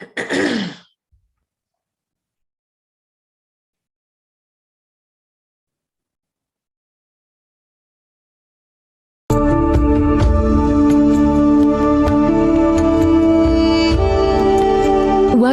What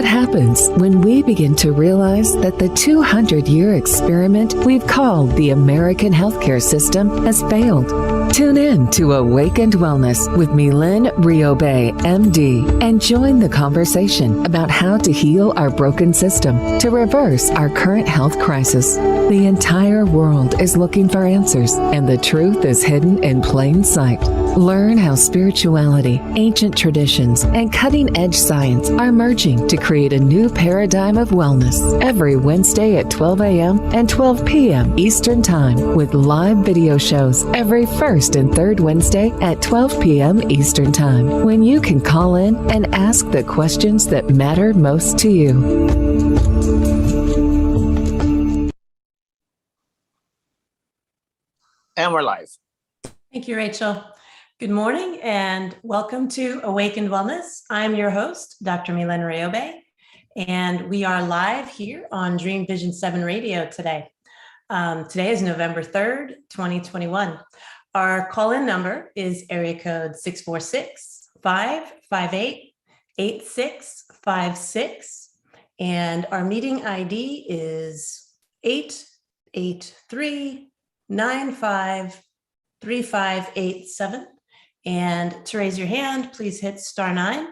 happens when we begin to realize that the 200-year experiment we've called the American healthcare system has failed? Tune in to Awakened Wellness with Mylaine Riobe, MD, and join the conversation about how to heal our broken system to reverse our current health crisis. The entire world is looking for answers, and the truth is hidden in plain sight. Learn how spirituality, ancient traditions, and cutting-edge science are merging to create a new paradigm of wellness every Wednesday at 12 a.m. and 12 p.m. Eastern Time, with live video shows every first and third Wednesday at 12 p.m. Eastern Time, when you can call in and ask the questions that matter most to you. And we're live. Thank you, Rachel. Good morning and welcome to Awakened Wellness. I'm your host, Dr. Mylaine Riobe, and we are live here on Dream Vision 7 Radio today. Today is November 3rd, 2021. Our call-in number is area code 646-558-8656, and our meeting ID is 883-95-3587. And to raise your hand, please hit *9.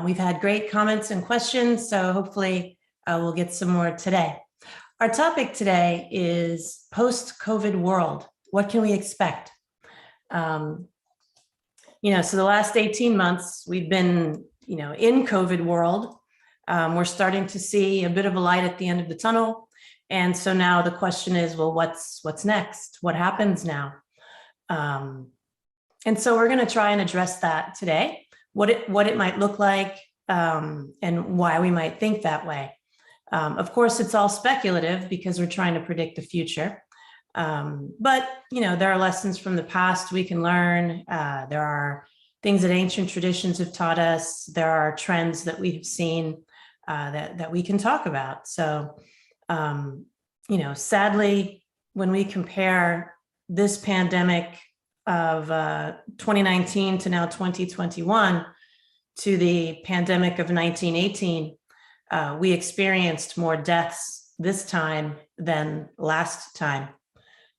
We've had great comments and questions, so hopefully we'll get some more today. Our topic today is post-COVID world. What can we expect? So the last 18 months, we've been, in COVID world. We're starting to see a bit of a light at the end of the tunnel. And so now the question is, well, what's next? What happens now? And so we're going to try and address that today, what it might look like, and why we might think that way. Of course, it's all speculative because we're trying to predict the future. But, there are lessons from the past we can learn. There are things that ancient traditions have taught us. There are trends that we have seen that we can talk about. So, sadly, when we compare this pandemic of 2019 to now 2021 to the pandemic of 1918, we experienced more deaths this time than last time.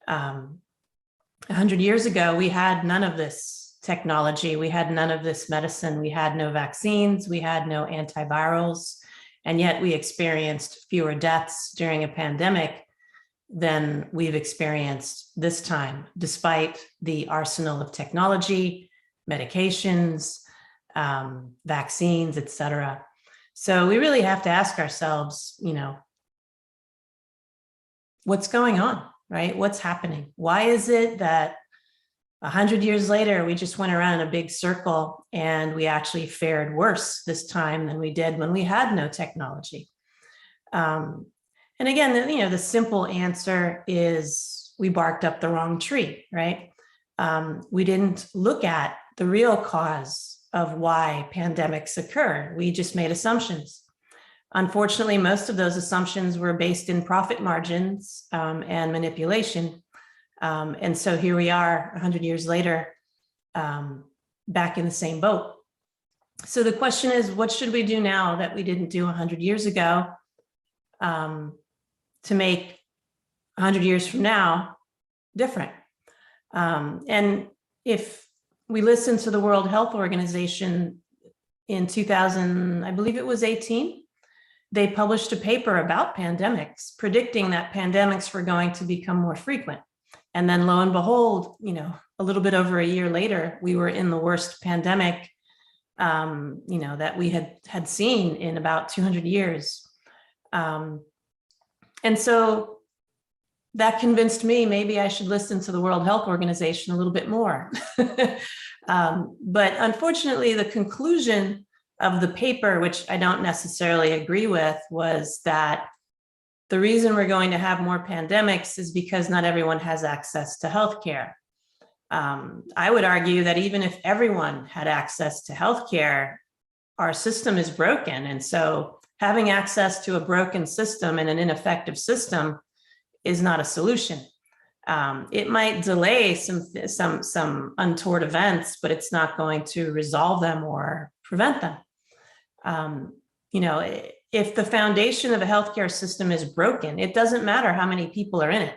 100 years ago, we had none of this technology. We had none of this medicine. We had no vaccines. We had no antivirals. And yet we experienced fewer deaths during a pandemic than we've experienced this time, despite the arsenal of technology, medications, vaccines, et cetera. So we really have to ask ourselves, what's going on, right? What's happening? Why is it that 100 years later, we just went around in a big circle and we actually fared worse this time than we did when we had no technology? And again, the simple answer is we barked up the wrong tree, right? We didn't look at the real cause of why pandemics occur. We just made assumptions. Unfortunately, most of those assumptions were based in profit margins and manipulation. And so here we are 100 years later, back in the same boat. So the question is, what should we do now that we didn't do 100 years ago? To make 100 years from now different. And if we listen to the World Health Organization in 2000, I believe it was 18, they published a paper about pandemics, predicting that pandemics were going to become more frequent. And then lo and behold, a little bit over a year later, we were in the worst pandemic, that we had seen in about 200 years. And so that convinced me maybe I should listen to the World Health Organization a little bit more. But unfortunately, the conclusion of the paper, which I don't necessarily agree with, was that the reason we're going to have more pandemics is because not everyone has access to healthcare. I would argue that even if everyone had access to healthcare, our system is broken. And so having access to a broken system and an ineffective system is not a solution. It might delay some untoward events, but it's not going to resolve them or prevent them. If the foundation of a healthcare system is broken, it doesn't matter how many people are in it.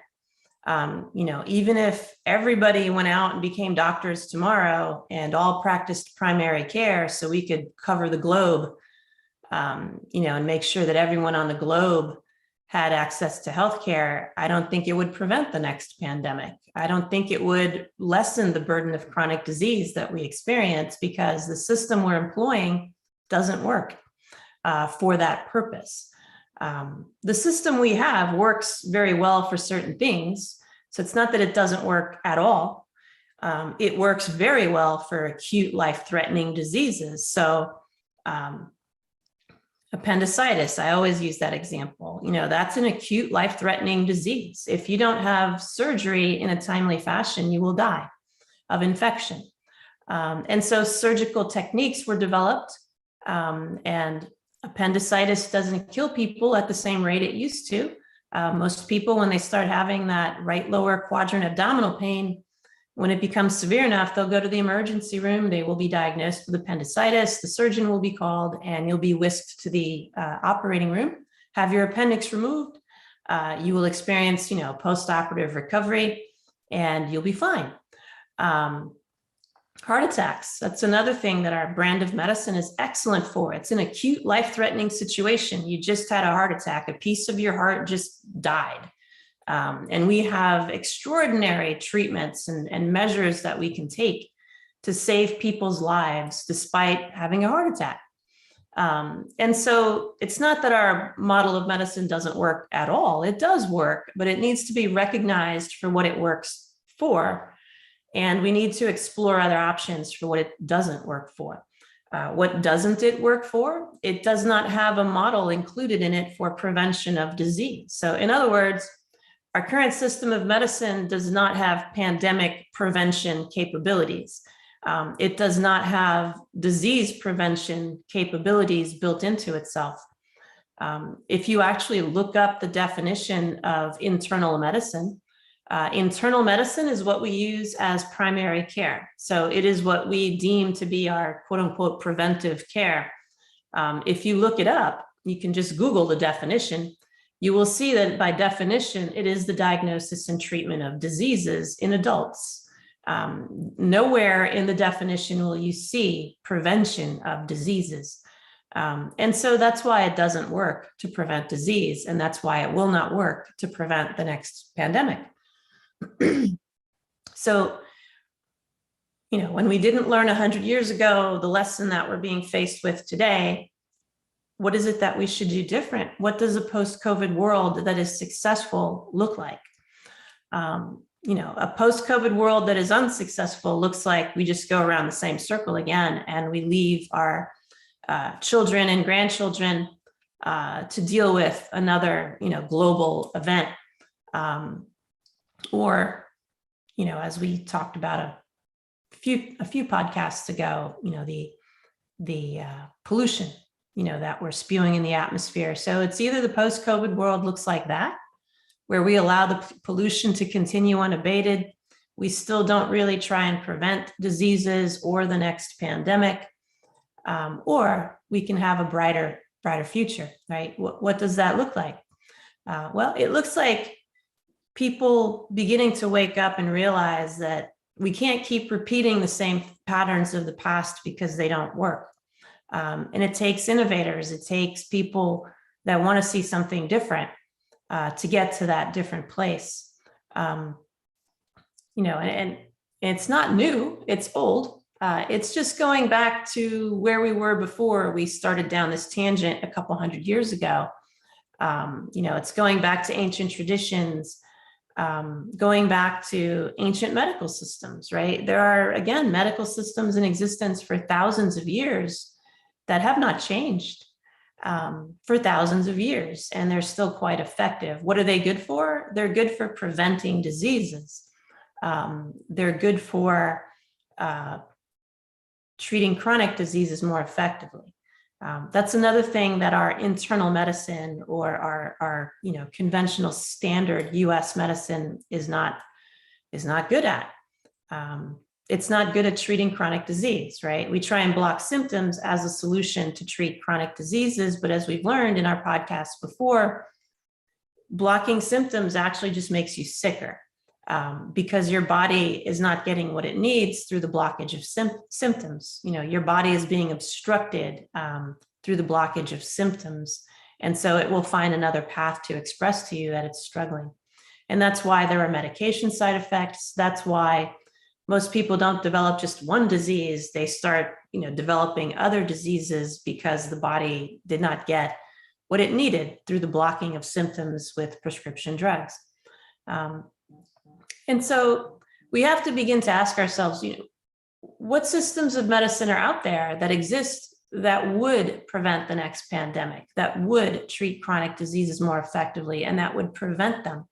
Even if everybody went out and became doctors tomorrow and all practiced primary care so we could cover the globe, and make sure that everyone on the globe had access to healthcare, I don't think it would prevent the next pandemic. I don't think it would lessen the burden of chronic disease that we experience, because the system we're employing doesn't work for that purpose. The system we have works very well for certain things. So it's not that it doesn't work at all. It works very well for acute life-threatening diseases. So appendicitis, I always use that example. That's an acute life-threatening disease. If you don't have surgery in a timely fashion, you will die of infection. And so surgical techniques were developed, and appendicitis doesn't kill people at the same rate it used to. Most people, when they start having that right lower quadrant abdominal pain, when it becomes severe enough, they'll go to the emergency room. They will be diagnosed with appendicitis. The surgeon will be called, and you'll be whisked to the operating room, have your appendix removed. You will experience, post-operative recovery, and you'll be fine. Heart attacks, that's another thing that our brand of medicine is excellent for. It's an acute life-threatening situation. You just had a heart attack. A piece of your heart just died. And we have extraordinary treatments and measures that we can take to save people's lives despite having a heart attack. And so it's not that our model of medicine doesn't work at all. It does work, but it needs to be recognized for what it works for. And we need to explore other options for what it doesn't work for. What doesn't it work for? It does not have a model included in it for prevention of disease. So in other words, our current system of medicine does not have pandemic prevention capabilities. It does not have disease prevention capabilities built into itself. If you actually look up the definition of internal medicine is what we use as primary care. So it is what we deem to be our quote unquote preventive care. If you look it up, you can just Google the definition. You will see that by definition, it is the diagnosis and treatment of diseases in adults. Nowhere in the definition will you see prevention of diseases. And so that's why it doesn't work to prevent disease. And that's why it will not work to prevent the next pandemic. So, when we didn't learn 100 years ago, the lesson that we're being faced with today, what is it that we should do different? What does a post-COVID world that is successful look like? A post-COVID world that is unsuccessful looks like we just go around the same circle again, and we leave our children and grandchildren to deal with another, global event. Or, as we talked about a few podcasts ago, the pollution, that we're spewing in the atmosphere. So it's either the post-COVID world looks like that, where we allow the pollution to continue unabated. We still don't really try and prevent diseases or the next pandemic, or we can have a brighter future, right? What does that look like? Well, it looks like people beginning to wake up and realize that we can't keep repeating the same patterns of the past because they don't work. And it takes innovators, it takes people that want to see something different to get to that different place. And it's not new, it's old. It's just going back to where we were before we started down this tangent a couple hundred years ago. It's going back to ancient traditions, going back to ancient medical systems, right? There are, again, medical systems in existence for thousands of years that have not changed for thousands of years, and they're still quite effective. What are they good for? They're good for preventing diseases. They're good for treating chronic diseases more effectively. That's another thing that our internal medicine or our conventional standard U.S. medicine is not good at. It's not good at treating chronic disease, right? We try and block symptoms as a solution to treat chronic diseases, but as we've learned in our podcast before, blocking symptoms actually just makes you sicker, because your body is not getting what it needs through the blockage of symptoms. Your body is being obstructed through the blockage of symptoms. And so it will find another path to express to you that it's struggling. And that's why there are medication side effects. That's why most people don't develop just one disease. They start, developing other diseases because the body did not get what it needed through the blocking of symptoms with prescription drugs. And so we have to begin to ask ourselves, what systems of medicine are out there that exist that would prevent the next pandemic, that would treat chronic diseases more effectively, and that would prevent them.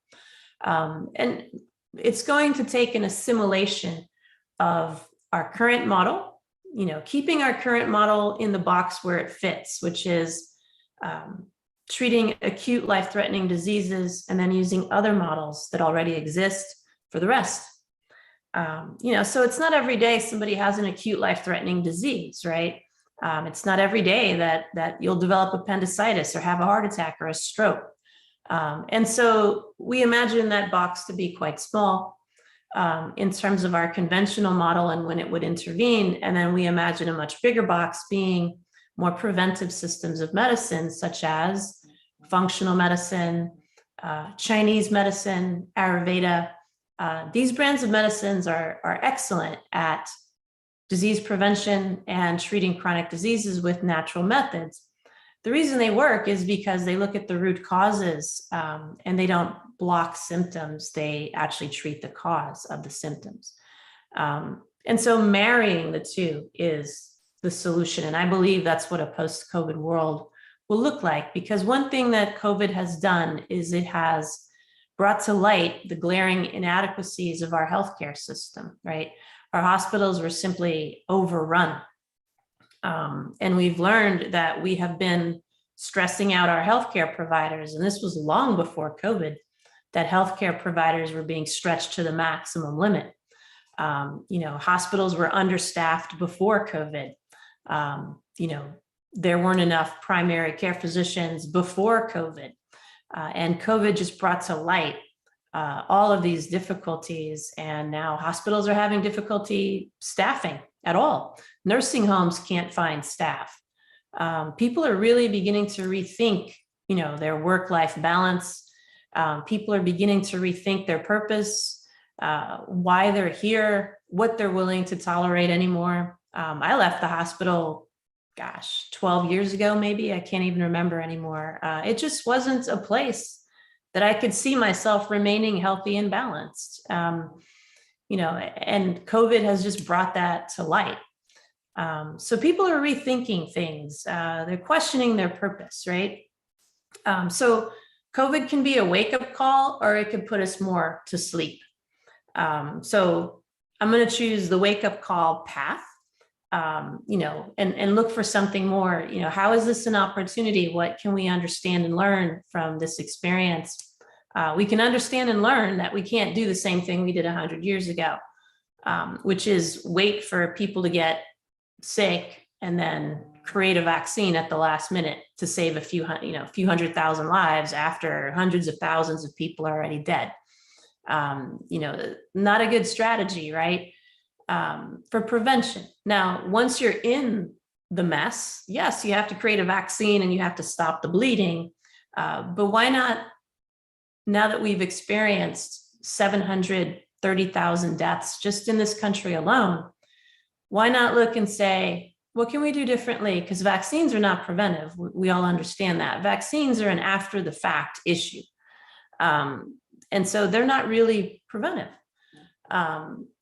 And it's going to take an assimilation of our current model, keeping our current model in the box where it fits, which is treating acute life-threatening diseases and then using other models that already exist for the rest. So it's not every day somebody has an acute life-threatening disease, right? It's not every day that you'll develop appendicitis or have a heart attack or a stroke. And so we imagine that box to be quite small in terms of our conventional model and when it would intervene. And then we imagine a much bigger box being more preventive systems of medicine, such as functional medicine, Chinese medicine, Ayurveda. These brands of medicines are excellent at disease prevention and treating chronic diseases with natural methods. The reason they work is because they look at the root causes and they don't block symptoms. They actually treat the cause of the symptoms. And so marrying the two is the solution. And I believe that's what a post-COVID world will look like, because one thing that COVID has done is it has brought to light the glaring inadequacies of our healthcare system, right? Our hospitals were simply overrun. And we've learned that we have been stressing out our healthcare providers, and this was long before COVID, that healthcare providers were being stretched to the maximum limit. Hospitals were understaffed before COVID. There weren't enough primary care physicians before COVID. And COVID just brought to light all of these difficulties. And now hospitals are having difficulty staffing at all. Nursing homes can't find staff. People are really beginning to rethink, their work-life balance. People are beginning to rethink their purpose, why they're here, what they're willing to tolerate anymore. I left the hospital, 12 years ago, maybe. I can't even remember anymore. It just wasn't a place that I could see myself remaining healthy and balanced. And COVID has just brought that to light. So people are rethinking things. They're questioning their purpose, right? So COVID can be a wake-up call, or it could put us more to sleep. So I'm going to choose the wake-up call path. And look for something more. How is this an opportunity? What can we understand and learn from this experience? We can understand and learn that we can't do the same thing we did 100 years ago, which is wait for people to get sick and then create a vaccine at the last minute to save a few 100,000 lives after hundreds of thousands of people are already dead. Not a good strategy, right? For prevention. Now, once you're in the mess, yes, you have to create a vaccine and you have to stop the bleeding. But why not, now that we've experienced 730,000 deaths just in this country alone, why not look and say, what can we do differently? Because vaccines are not preventive. We all understand that. Vaccines are an after the fact issue. And so they're not really preventive.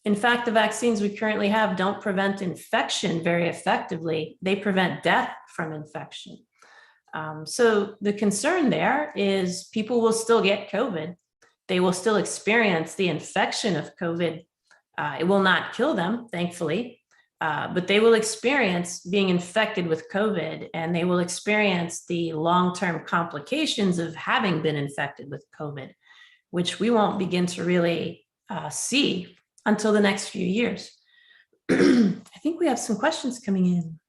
In fact, the vaccines we currently have don't prevent infection very effectively. They prevent death from infection. So the concern there is people will still get COVID. They will still experience the infection of COVID. It will not kill them, thankfully, But they will experience being infected with COVID, and they will experience the long-term complications of having been infected with COVID, which we won't begin to really see until the next few years. I think we have some questions coming in.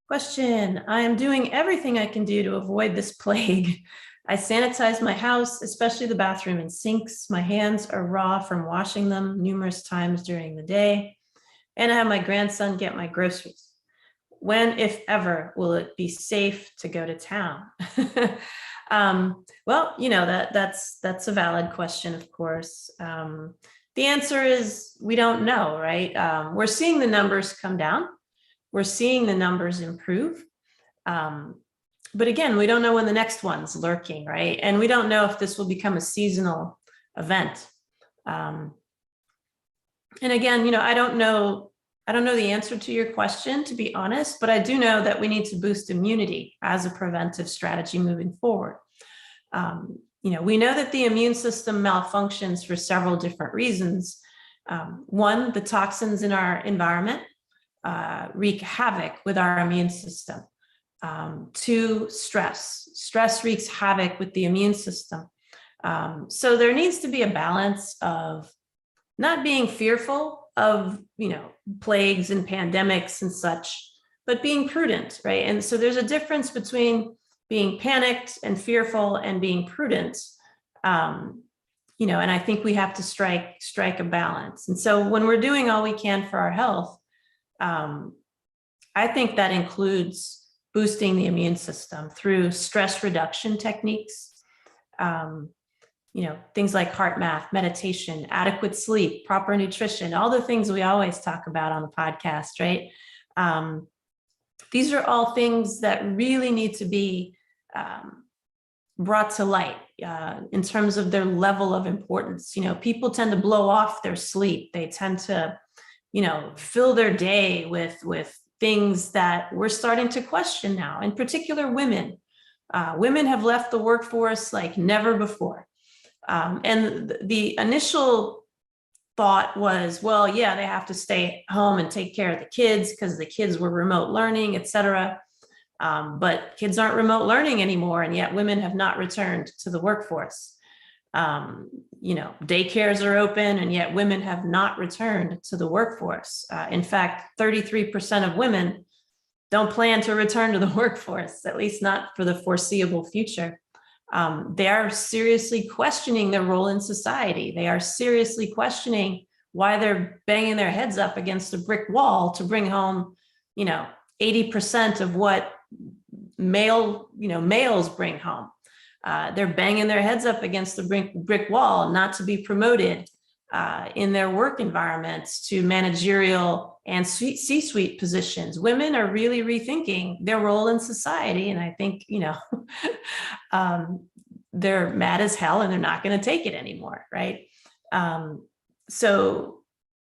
Question: I am doing everything I can do to avoid this plague. I sanitize my house, especially the bathroom and sinks. My hands are raw from washing them numerous times during the day. And I have my grandson get my groceries. When, if ever, will it be safe to go to town? Well, you know, that's a valid question, of course. The answer is we don't know, right? We're seeing the numbers come down. We're seeing the numbers improve. But again, we don't know when the next one's lurking, right? And we don't know if this will become a seasonal event. And again, you know, I don't know the answer to your question, to be honest, but I do know that we need to boost immunity as a preventive strategy moving forward. You know, we know that the immune system malfunctions for several different reasons. One, the toxins in our environment wreak havoc with our immune system. Two, stress. Stress wreaks havoc with the immune system. So there needs to be a balance of not being fearful of, you know, plagues and pandemics and such, but being prudent, right? And so there's a difference between being panicked and fearful and being prudent. You know, and I think we have to strike a balance. And so when we're doing all we can for our health, I think that includes boosting the immune system through stress reduction techniques, you know, things like heart math, meditation, adequate sleep, proper nutrition, all the things we always talk about on the podcast, right? These are all things that really need to be brought to light in terms of their level of importance. You know, people tend to blow off their sleep. They tend to, you know, fill their day with things that we're starting to question now. In particular, women. Women have left the workforce like never before. And the initial thought was, well, yeah, they have to stay home and take care of the kids because the kids were remote learning, et cetera. But kids aren't remote learning anymore, and yet women have not returned to the workforce. You know, daycares are open, and yet women have not returned to the workforce. In fact, 33% of women don't plan to return to the workforce, at least not for the foreseeable future. They are seriously questioning their role in society. They are seriously questioning why they're banging their heads up against a brick wall to bring home, you know, 80% of what males bring home. They're banging their heads up against the brick wall not to be promoted in their work environments to managerial and C-suite positions. Women are really rethinking their role in society. And I think, you know, they're mad as hell and they're not going to take it anymore, right? So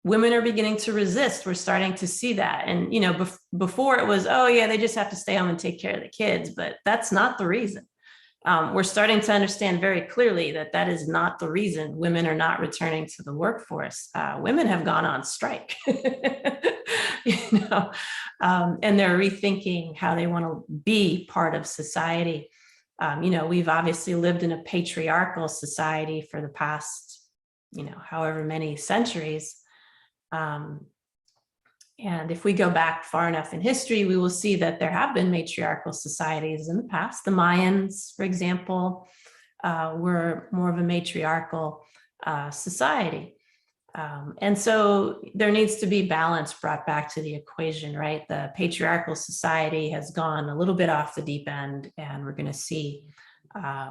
women are beginning to resist. We're starting to see that. And, you know, before it was, oh yeah, they just have to stay home and take care of the kids, but that's not the reason. We're starting to understand very clearly that that is not the reason women are not returning to the workforce. Women have gone on strike, you know, and they're rethinking how they want to be part of society. You know, we've obviously lived in a patriarchal society for the past, you know, however many centuries. And if we go back far enough in history, we will see that there have been matriarchal societies in the past. The Mayans, for example, were more of a matriarchal society. And so there needs to be balance brought back to the equation, right? The patriarchal society has gone a little bit off the deep end, and we're going to see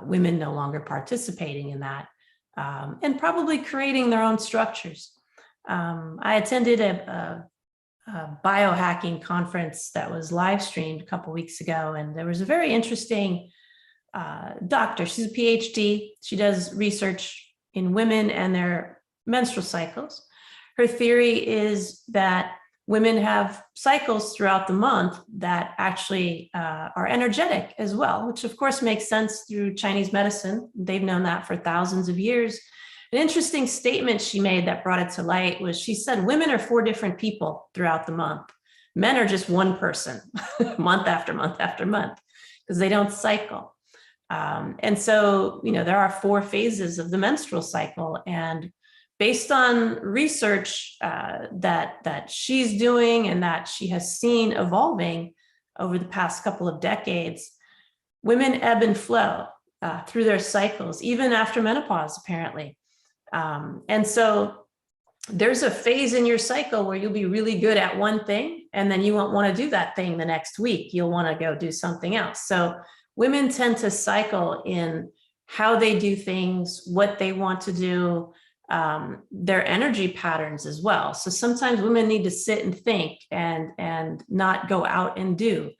women no longer participating in that and probably creating their own structures. I attended a biohacking conference that was live streamed a couple weeks ago, and there was a very interesting doctor. She's a PhD. She does research in women and their menstrual cycles. Her theory is that women have cycles throughout the month that actually are energetic as well, which of course makes sense through Chinese medicine. They've known that for thousands of years. An interesting statement she made that brought it to light was she said, women are 4 different people throughout the month. Men are just one person month after month after month because they don't cycle. And so, there are 4 phases of the menstrual cycle. And based on research that she's doing and that she has seen evolving over the past couple of decades, women ebb and flow through their cycles, even after menopause, apparently. And so there's a phase in your cycle where you'll be really good at one thing, and then you won't want to do that thing the next week. You'll want to go do something else. So women tend to cycle in how they do things, what they want to do, their energy patterns as well. So sometimes women need to sit and think and not go out and do.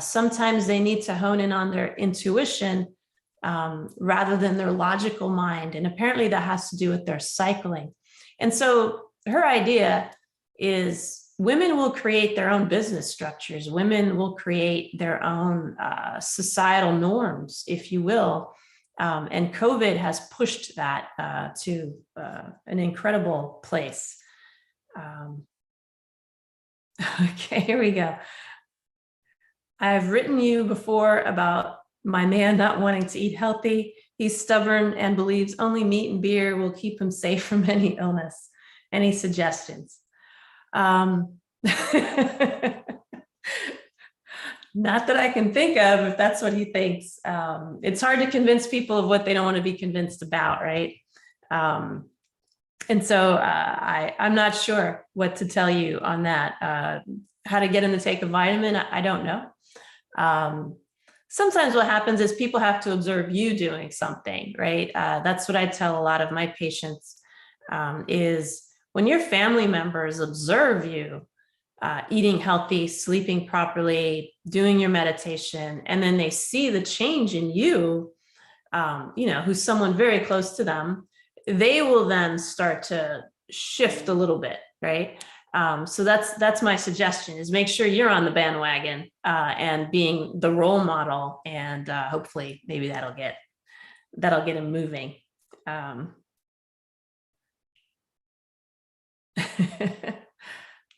Sometimes they need to hone in on their intuition rather than their logical mind. And apparently that has to do with their cycling. And so her idea is women will create their own business structures. Women will create their own societal norms, if you will. And COVID has pushed that to an incredible place. Okay, here we go. I've written you before about my man not wanting to eat healthy. He's stubborn and believes only meat and beer will keep him safe from any illness. Any suggestions? Not that I can think of, if that's what he thinks. It's hard to convince people of what they don't want to be convinced about, right? And so I'm not sure what to tell you on that. How to get him to take a vitamin, I don't know. Sometimes what happens is people have to observe you doing something, right? That's what I tell a lot of my patients, is when your family members observe you eating healthy, sleeping properly, doing your meditation, and then they see the change in you, who's someone very close to them, they will then start to shift a little bit, right? So that's my suggestion, is make sure you're on the bandwagon and being the role model, and hopefully maybe that'll get him moving.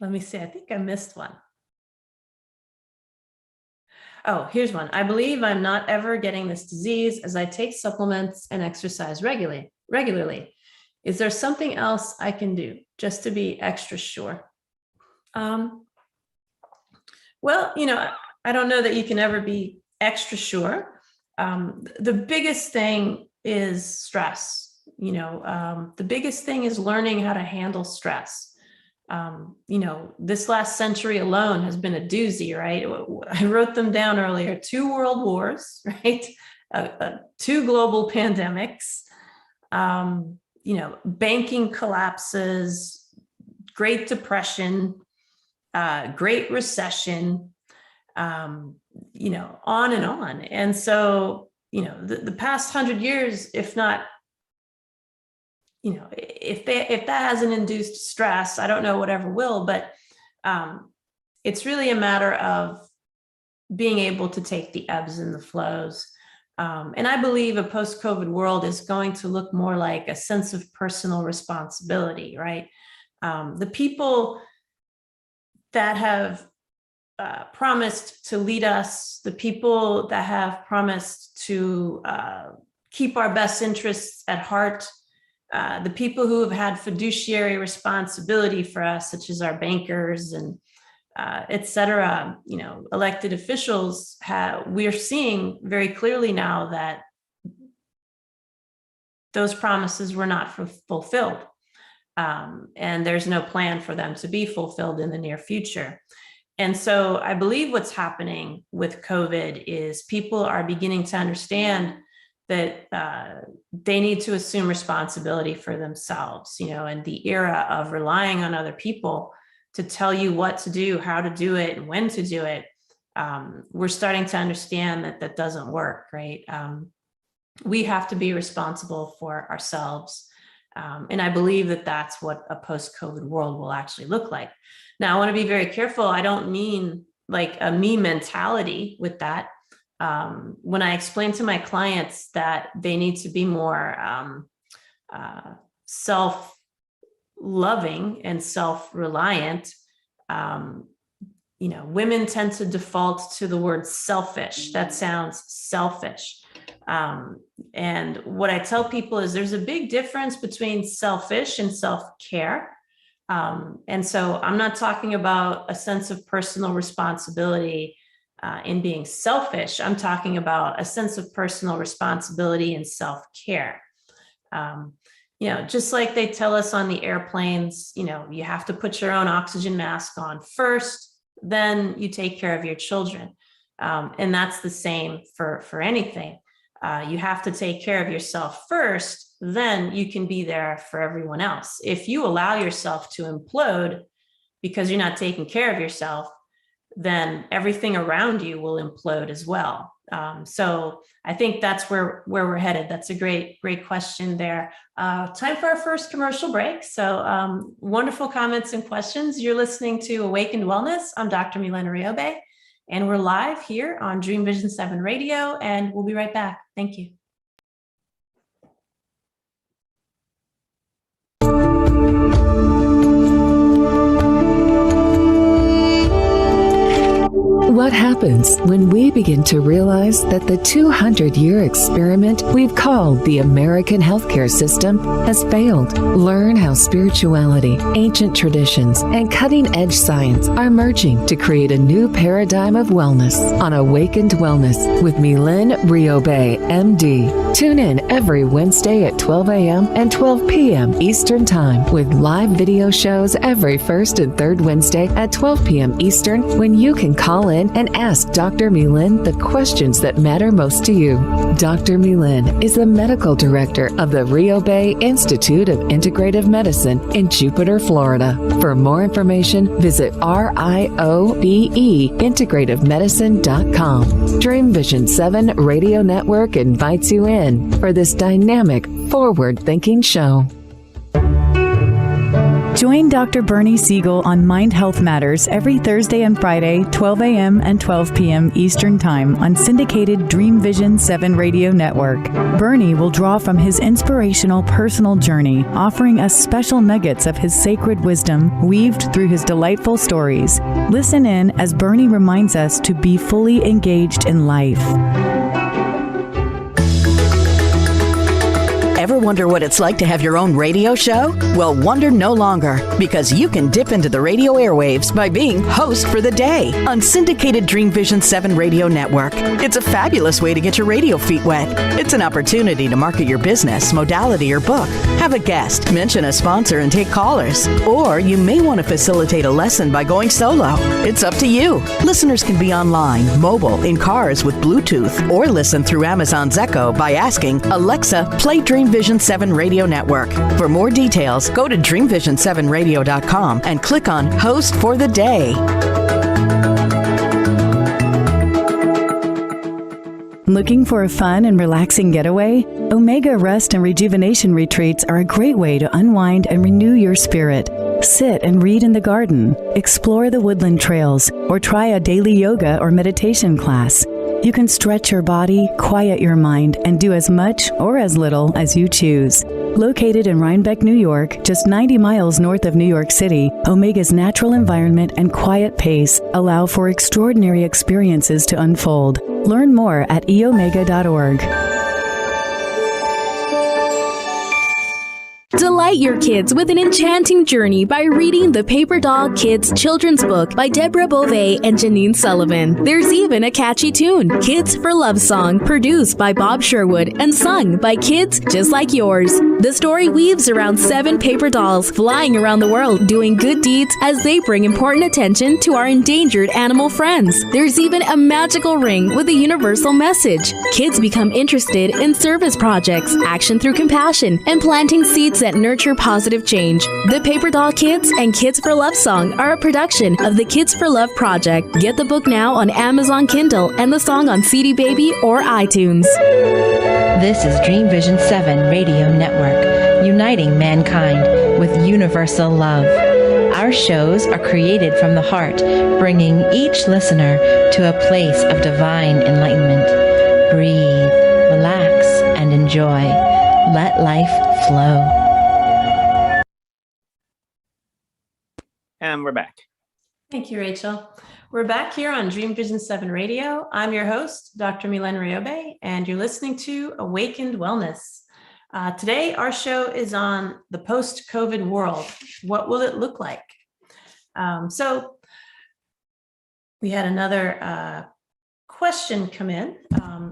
Let me see, I think I missed one. Oh, here's one. I believe I'm not ever getting this disease as I take supplements and exercise regularly. Is there something else I can do just to be extra sure? Well, I don't know that you can ever be extra sure. The biggest thing is stress. The biggest thing is learning how to handle stress. This last century alone has been a doozy, right? I wrote them down earlier: 2 world wars, right? 2 global pandemics, banking collapses, Great Depression, Great Recession, on and on. And so, the past 100 years, if not, if that hasn't induced stress, I don't know whatever will, but it's really a matter of being able to take the ebbs and the flows. And I believe a post-COVID world is going to look more like a sense of personal responsibility, right? The people that have promised to lead us, the people that have promised to keep our best interests at heart, the people who have had fiduciary responsibility for us, such as our bankers and et cetera, elected officials, we're seeing very clearly now that those promises were not fulfilled. And there's no plan for them to be fulfilled in the near future. And so I believe what's happening with COVID is people are beginning to understand that they need to assume responsibility for themselves, and the era of relying on other people to tell you what to do, how to do it, and when to do it. We're starting to understand that that doesn't work, right? We have to be responsible for ourselves. And I believe that that's what a post-COVID world will actually look like. Now, I want to be very careful. I don't mean like a me mentality with that. When I explain to my clients that they need to be more self-loving and self-reliant, women tend to default to the word selfish. That sounds selfish. And what I tell people is there's a big difference between selfish and self-care. And so I'm not talking about a sense of personal responsibility in being selfish. I'm talking about a sense of personal responsibility and self-care. Just like they tell us on the airplanes, you have to put your own oxygen mask on first, then you take care of your children. And that's the same for anything. You have to take care of yourself first, then you can be there for everyone else. If you allow yourself to implode because you're not taking care of yourself, then everything around you will implode as well. So I think that's where we're headed. That's a great question there. Time for our first commercial break. So wonderful comments and questions. You're listening to Awakened Wellness. I'm Dr. Mylaine Riobe, and we're live here on Dream Vision 7 Radio, and we'll be right back. Thank you. What happens when we begin to realize that the 200-year experiment we've called the American healthcare system has failed? Learn how spirituality, ancient traditions, and cutting-edge science are merging to create a new paradigm of wellness on Awakened Wellness with Mylaine Riobe, MD. Tune in every Wednesday at 12 a.m. and 12 p.m. Eastern Time with live video shows every first and third Wednesday at 12 p.m. Eastern, when you can call in and ask Dr. Mylaine the questions that matter most to you. Dr. Mylaine is the medical director of the Riobe Institute of Integrative Medicine in Jupiter, Florida. For more information, visit RIOBE-integrativemedicine.com. Dream Vision 7 Radio Network invites you in for this dynamic, forward-thinking show. Join Dr. Bernie Siegel on Mind Health Matters every Thursday and Friday, 12 a.m. and 12 p.m. Eastern Time on syndicated Dream Vision 7 Radio Network. Bernie will draw from his inspirational personal journey, offering us special nuggets of his sacred wisdom weaved through his delightful stories. Listen in as Bernie reminds us to be fully engaged in life. Ever wonder what it's like to have your own radio show? Well, wonder no longer, because you can dip into the radio airwaves by being host for the day on syndicated Dream Vision 7 Radio Network. It's a fabulous way to get your radio feet wet. It's an opportunity to market your business, modality, or book. Have a guest, mention a sponsor, and take callers. Or you may want to facilitate a lesson by going solo. It's up to you. Listeners can be online, mobile, in cars with Bluetooth, or listen through Amazon's Echo by asking, Alexa, play Dream Vision 7 Radio Network. For more details, go to dreamvision7radio.com and click on Host for the Day. Looking for a fun and relaxing getaway? Omega Rest and Rejuvenation Retreats are a great way to unwind and renew your spirit. Sit and read in the garden, explore the woodland trails, or try a daily yoga or meditation class. You can stretch your body, quiet your mind, and do as much or as little as you choose. Located in Rhinebeck, New York, just 90 miles north of New York City, Omega's natural environment and quiet pace allow for extraordinary experiences to unfold. Learn more at eomega.org. Delight your kids with an enchanting journey by reading the Paper Doll Kids children's book by Deborah Beauvais and Janine Sullivan. There's even a catchy tune, Kids for Love Song, produced by Bob Sherwood and sung by kids just like yours. The story weaves around 7 paper dolls flying around the world doing good deeds as they bring important attention to our endangered animal friends. There's even a magical ring with a universal message. Kids become interested in service projects, action through compassion, and planting seeds that nurture positive change. The Paper Doll Kids and Kids for Love Song are a production of the Kids for Love Project. Get the book now on Amazon Kindle and the song on CD Baby or iTunes. This is Dream Vision 7 Radio Network, uniting mankind with universal love. Our shows are created from the heart, bringing each listener to a place of divine enlightenment. Breathe, relax, and enjoy. Let life flow. And we're back. Thank you, Rachel. We're back here on Dream Vision 7 Radio. I'm your host, Dr. Mylaine Riobe, and you're listening to Awakened Wellness. Today, our show is on the post-COVID world. What will it look like? So we had another question come in.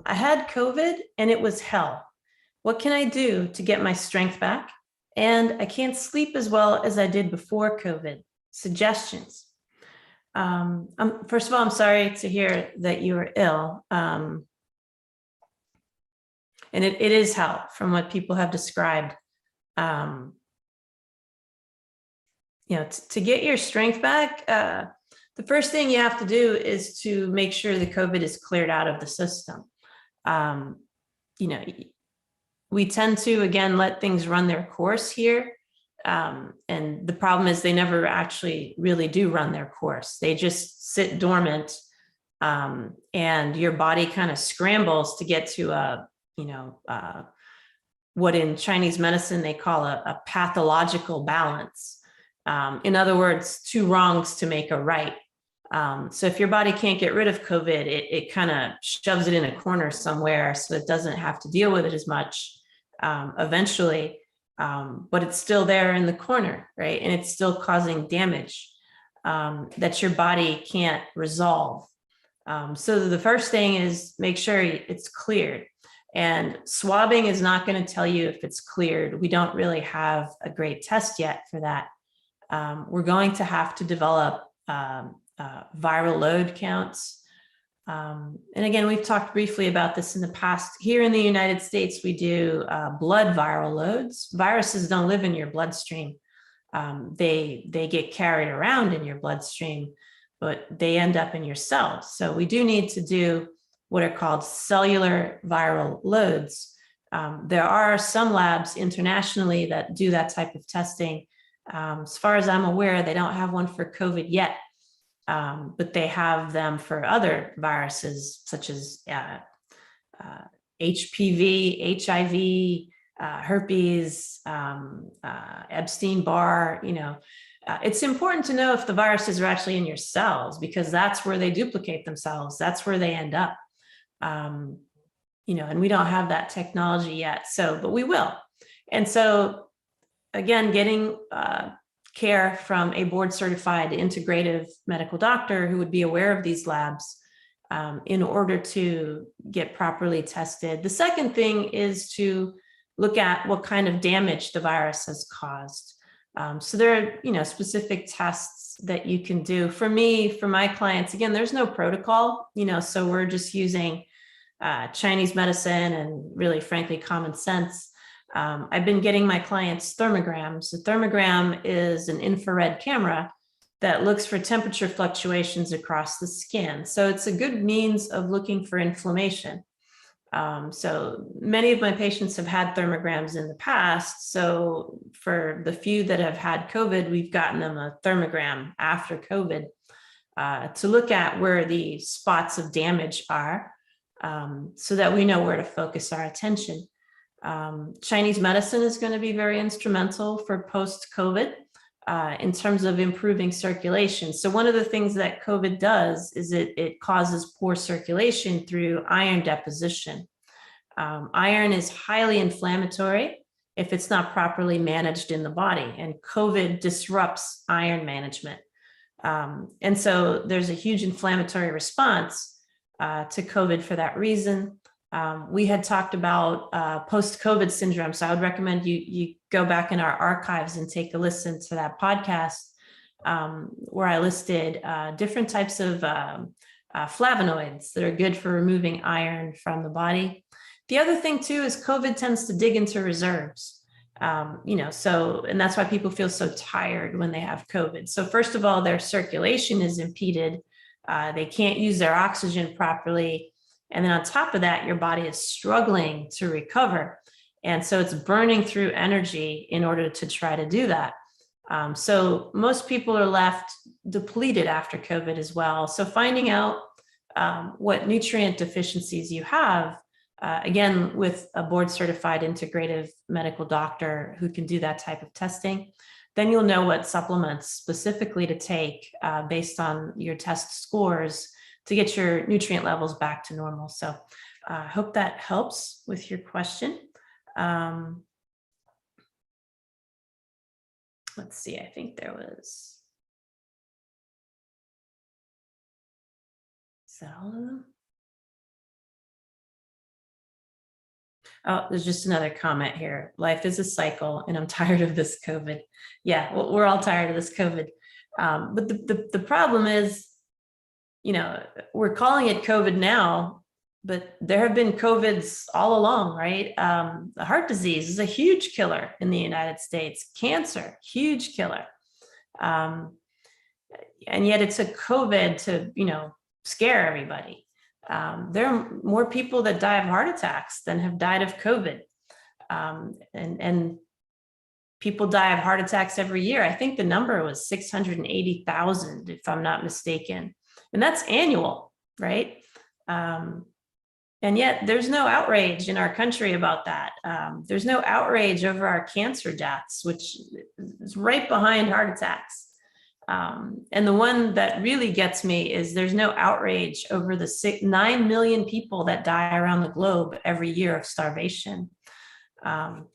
I had COVID and it was hell. What can I do to get my strength back? And I can't sleep as well as I did before COVID. Suggestions. First of all, I'm sorry to hear that you are ill. And it is hell from what people have described. To get your strength back, the first thing you have to do is to make sure the COVID is cleared out of the system. We tend to, again, let things run their course here. And the problem is they never actually really do run their course. They just sit dormant, and your body kind of scrambles to get to what in Chinese medicine they call a pathological balance. In other words, two wrongs to make a right. So if your body can't get rid of COVID, it kind of shoves it in a corner somewhere so it doesn't have to deal with it as much eventually. But it's still there in the corner, right? And it's still causing damage that your body can't resolve. So the first thing is make sure it's cleared. And swabbing is not going to tell you if it's cleared. We don't really have a great test yet for that. We're going to have to develop viral load counts. And again, we've talked briefly about this in the past. Here in the United States, we do blood viral loads. Viruses don't live in your bloodstream. They get carried around in your bloodstream, but they end up in your cells. So we do need to do what are called cellular viral loads. There are some labs internationally that do that type of testing. As far as I'm aware, they don't have one for COVID yet. But they have them for other viruses such as HPV, HIV, herpes, Epstein-Barr. It's important to know if the viruses are actually in your cells because that's where they duplicate themselves. That's where they end up. And we don't have that technology yet. But we will. And so, again, getting care from a board certified integrative medical doctor who would be aware of these labs in order to get properly tested. The second thing is to look at what kind of damage the virus has caused. So there are, specific tests that you can do. For me, for my clients, again, there's no protocol, so we're just using Chinese medicine and really, frankly, common sense. I've been getting my clients thermograms. A thermogram is an infrared camera that looks for temperature fluctuations across the skin. So it's a good means of looking for inflammation. So many of my patients have had thermograms in the past. So for the few that have had COVID, we've gotten them a thermogram after COVID to look at where the spots of damage are so that we know where to focus our attention. Chinese medicine is going to be very instrumental for post-COVID in terms of improving circulation. So one of the things that COVID does is it causes poor circulation through iron deposition. Iron is highly inflammatory if it's not properly managed in the body, and COVID disrupts iron management. And so there's a huge inflammatory response to COVID for that reason. We had talked about post-COVID syndrome, so I would recommend you go back in our archives and take a listen to that podcast where I listed different types of flavonoids that are good for removing iron from the body. The other thing too is COVID tends to dig into reserves, and that's why people feel so tired when they have COVID. So first of all, their circulation is impeded. They can't use their oxygen properly. And then on top of that, your body is struggling to recover. And so it's burning through energy in order to try to do that. So most people are left depleted after COVID as well. So finding out what nutrient deficiencies you have again, with a board certified integrative medical doctor who can do that type of testing, then you'll know what supplements specifically to take based on your test scores to get your nutrient levels back to normal. So I hope that helps with your question. Let's see, I think there was, is that all of them? Oh, there's just another comment here. Life is a cycle and I'm tired of this COVID. Yeah, well, we're all tired of this COVID. But the problem is, you know, we're calling it COVID now, but there have been COVIDs all along, right? The heart disease is a huge killer in the United States. Cancer, huge killer. And yet it's a COVID to, you know, scare everybody. There are more people that die of heart attacks than have died of COVID. And people die of heart attacks every year. I think the number was 680,000, if I'm not mistaken. And that's annual, right? And yet there's no outrage in our country about that. There's no outrage over our cancer deaths, which is right behind heart attacks. And the one that really gets me is there's no outrage over the 9 million people that die around the globe every year of starvation. And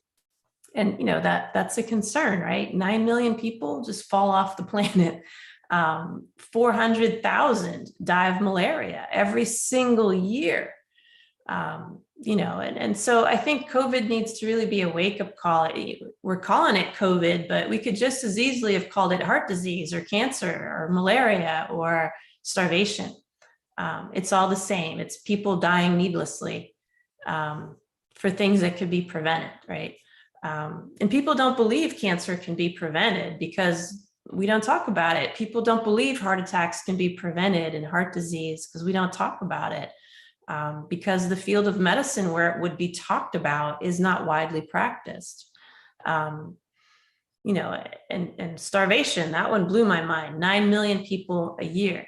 you know, that's a concern, right? 9 million people just fall off the planet. 400,000 die of malaria every single year. You know, and so I think COVID needs to really be a wake-up call. We're calling it COVID, but we could just as easily have called it heart disease or cancer or malaria or starvation. It's all the same. It's people dying needlessly for things that could be prevented, right? And people don't believe cancer can be prevented because we don't talk about it. People don't believe heart attacks can be prevented and heart disease because we don't talk about it. Because the field of medicine where it would be talked about is not widely practiced. You know, and starvation, that one blew my mind. 9 million people a year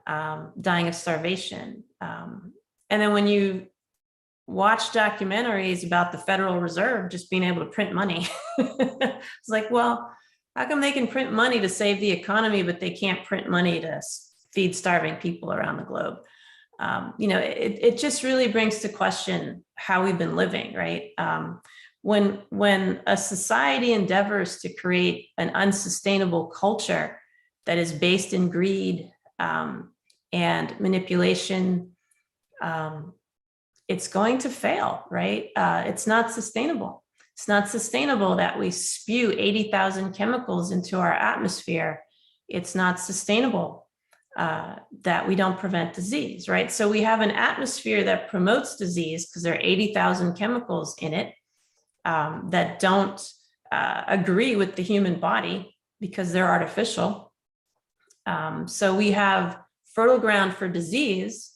dying of starvation. And then when you watch documentaries about the Federal Reserve just being able to print money, it's like, well, how come they can print money to save the economy, but they can't print money to feed starving people around the globe? You know, it just really brings to question how we've been living, right? When a society endeavors to create an unsustainable culture that is based in greed and manipulation, it's going to fail, right? It's not sustainable. It's not sustainable that we spew 80,000 chemicals into our atmosphere. It's not sustainable that we don't prevent disease, right? So we have an atmosphere that promotes disease because there are 80,000 chemicals in it that don't agree with the human body because they're artificial. So we have fertile ground for disease,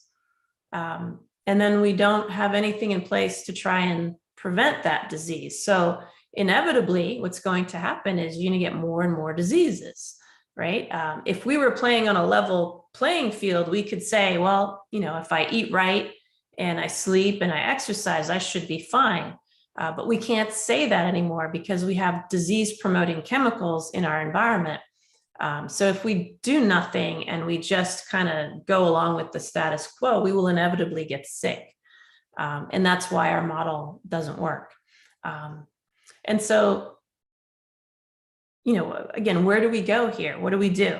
and then we don't have anything in place to try and prevent that disease. So inevitably, what's going to happen is you're going to get more and more diseases. Right? If we were playing on a level playing field, we could say, well, you know, if I eat right and I sleep and I exercise, I should be fine. But we can't say that anymore because we have disease promoting chemicals in our environment. So if we do nothing and we just kind of go along with the status quo, we will inevitably get sick. And that's why our model doesn't work. And so, you know, again, where do we go here? What do we do?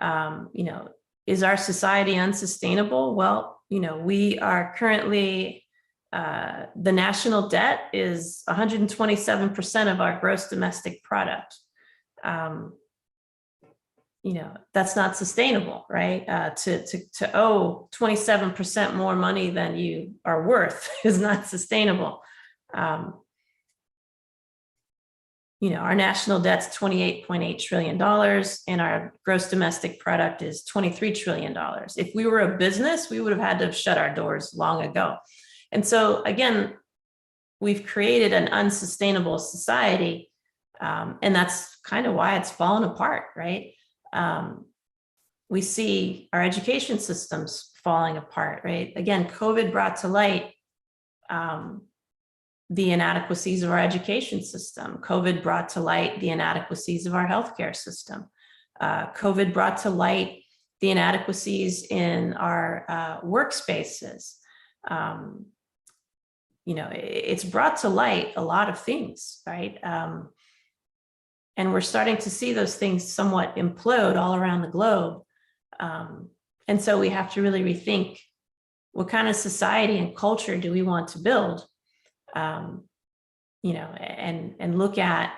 You know, is our society unsustainable? Well, you know, we are currently, the national debt is 127% of our gross domestic product. You know, that's not sustainable, right? To owe 27% more money than you are worth is not sustainable. You know, our national debt's $28.8 trillion and our gross domestic product is $23 trillion. If we were a business, we would have had to have shut our doors long ago. And so again, we've created an unsustainable society. And that's kind of why it's fallen apart, right? We see our education systems falling apart, right? Again, COVID brought to light the inadequacies of our education system. COVID brought to light the inadequacies of our healthcare system. COVID brought to light the inadequacies in our workspaces. It's brought to light a lot of things, right? And we're starting to see those things somewhat implode all around the globe. And so we have to really rethink what kind of society and culture do we want to build, and look at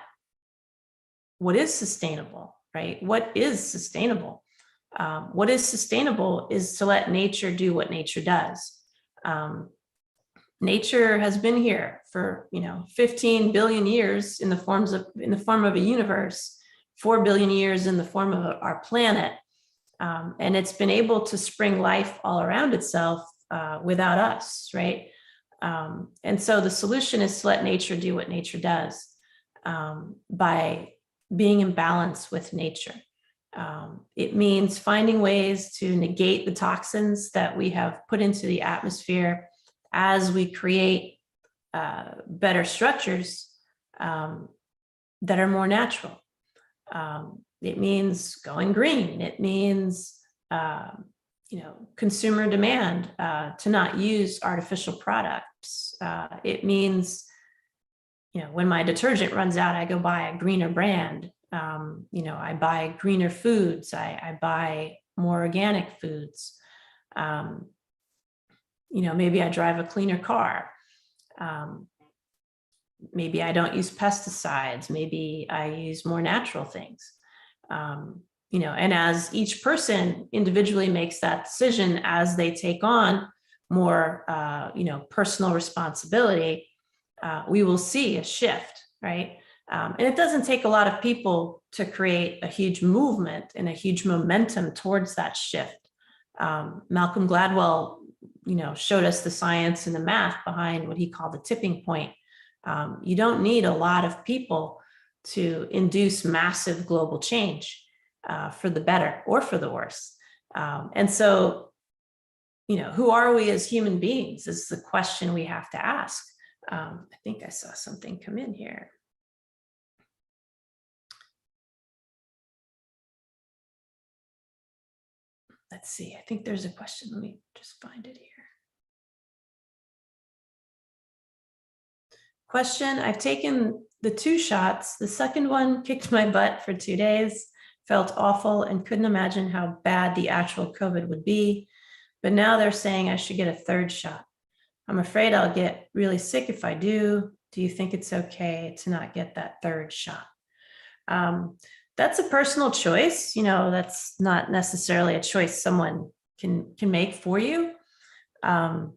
what is sustainable, right? What is sustainable? What is sustainable is to let nature do what nature does. Nature has been here for 15 billion years in the form of a universe, 4 billion years in the form of our planet, and it's been able to spring life all around itself without us, right? And so the solution is to let nature do what nature does, by being in balance with nature. It means finding ways to negate the toxins that we have put into the atmosphere as we create better structures that are more natural. It means going green. It means consumer demand to not use artificial products. It means when my detergent runs out, I go buy a greener brand. I buy greener foods. I buy more organic foods. Maybe I drive a cleaner car. Maybe I don't use pesticides. Maybe I use more natural things. And as each person individually makes that decision, as they take on more, personal responsibility, we will see a shift, right? And it doesn't take a lot of people to create a huge movement and a huge momentum towards that shift. Malcolm Gladwell, showed us the science and the math behind what he called the tipping point. You don't need a lot of people to induce massive global change for the better or for the worse. And so, who are we as human beings is the question we have to ask. I think I saw something come in here. Let's see, I think there's a question. Let me just find it here. Question, I've taken the 2 shots. The second one kicked my butt for 2 days, felt awful and couldn't imagine how bad the actual COVID would be. But now they're saying I should get a 3rd shot. I'm afraid I'll get really sick if I do. Do you think it's okay to not get that 3rd shot? That's a personal choice. That's not necessarily a choice someone can make for you. What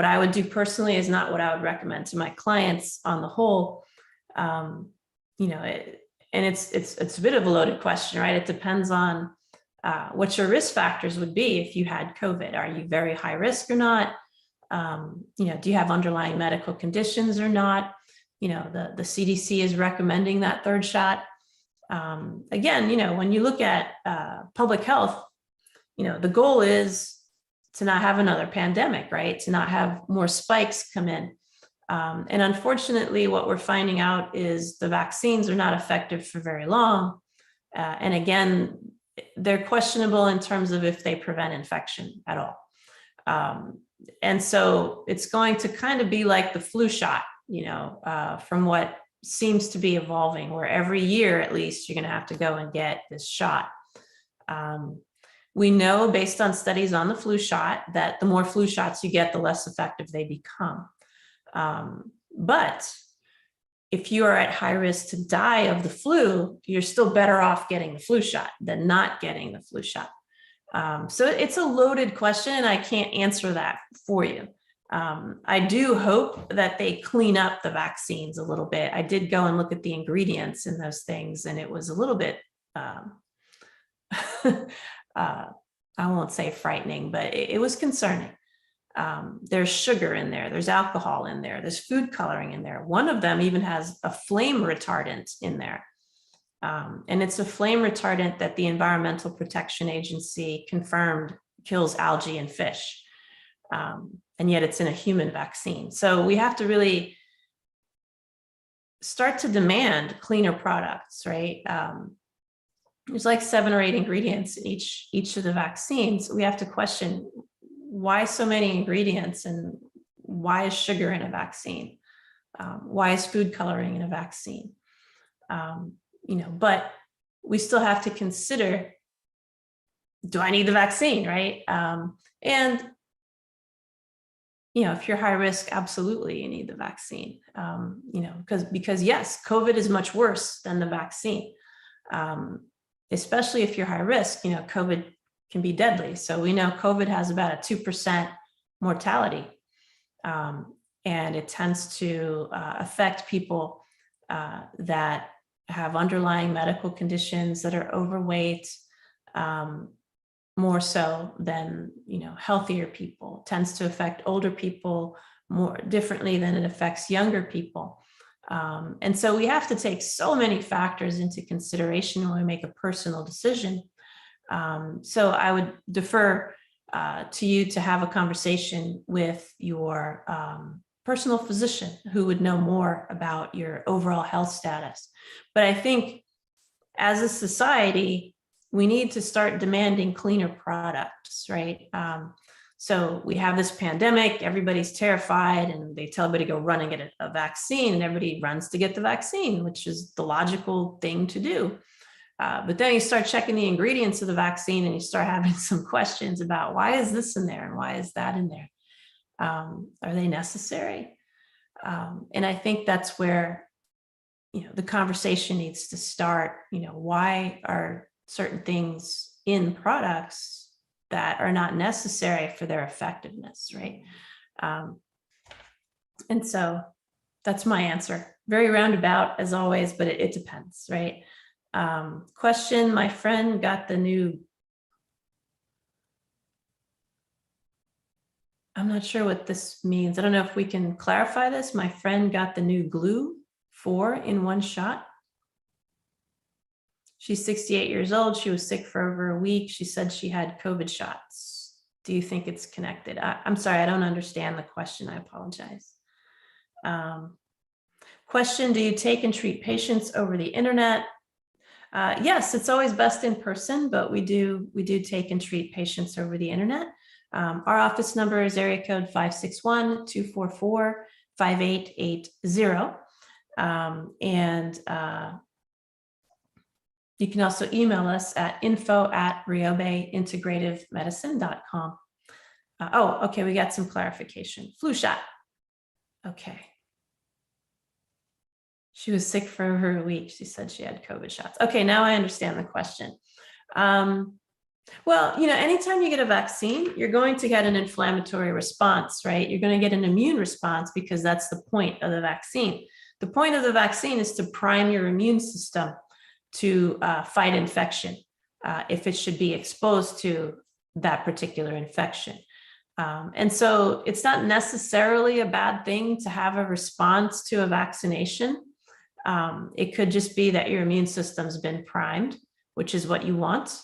I would do personally is not what I would recommend to my clients on the whole. And it's a bit of a loaded question, right? It depends on what your risk factors would be if you had COVID. Are you very high risk or not? Do you have underlying medical conditions or not? The CDC is recommending that 3rd shot. Again, when you look at public health, the goal is to not have another pandemic, right? To not have more spikes come in. And unfortunately, what we're finding out is the vaccines are not effective for very long. And again, they're questionable in terms of if they prevent infection at all. And so it's going to kind of be like the flu shot, from what seems to be evolving, where every year at least you're going to have to go and get this shot. We know based on studies on the flu shot that the more flu shots you get, the less effective they become. But if you are at high risk to die of the flu, you're still better off getting the flu shot than not getting the flu shot. So it's a loaded question and I can't answer that for you. I do hope that they clean up the vaccines a little bit. I did go and look at the ingredients in those things and it was a little bit, I won't say frightening, but it was concerning. There's sugar in there, there's alcohol in there, there's food coloring in there. One of them even has a flame retardant in there. And it's a flame retardant that the Environmental Protection Agency confirmed kills algae and fish. And yet it's in a human vaccine. So we have to really start to demand cleaner products, right? There's like 7 or 8 ingredients in each of the vaccines. We have to question why so many ingredients, and why is sugar in a vaccine? Why is food coloring in a vaccine? But we still have to consider, do I need the vaccine, right? And if you're high risk, absolutely you need the vaccine, because yes, COVID is much worse than the vaccine. Especially if you're high risk, COVID can be deadly. So we know COVID has about a 2% mortality, and it tends to affect people that have underlying medical conditions, that are overweight, more so than healthier people. It tends to affect older people more differently than it affects younger people. And so we have to take so many factors into consideration when we make a personal decision. So I would defer to you to have a conversation with your personal physician, who would know more about your overall health status. But I think as a society, we need to start demanding cleaner products, right? So we have this pandemic, everybody's terrified, and they tell everybody to go run and get a vaccine, and everybody runs to get the vaccine, which is the logical thing to do. But then you start checking the ingredients of the vaccine, and you start having some questions about, why is this in there and why is that in there? Are they necessary? And I think that's where the conversation needs to start. Why are certain things in products that are not necessary for their effectiveness, right? And so that's my answer. Very roundabout as always, but it depends, right? Question, my friend got the new, I'm not sure what this means. I don't know if we can clarify this. My friend got the new glue 4 in 1 shot. She's 68 years old. She was sick for over a week. She said she had COVID shots. Do you think it's connected? I'm sorry, I don't understand the question. I apologize. Question, do you take and treat patients over the internet? Yes, it's always best in person, but we do take and treat patients over the internet. Our office number is area code 561-244-5880. You can also email us at info@riobeintegrativemedicine.com. Oh, okay, we got some clarification. Flu shot. Okay. She was sick for over a week. She said she had COVID shots. Okay, now I understand the question. Well, anytime you get a vaccine, you're going to get an inflammatory response, right? You're going to get an immune response because that's the point of the vaccine. The point of the vaccine is to prime your immune system to fight infection if it should be exposed to that particular infection. And so it's not necessarily a bad thing to have a response to a vaccination. It could just be that your immune system's been primed, which is what you want.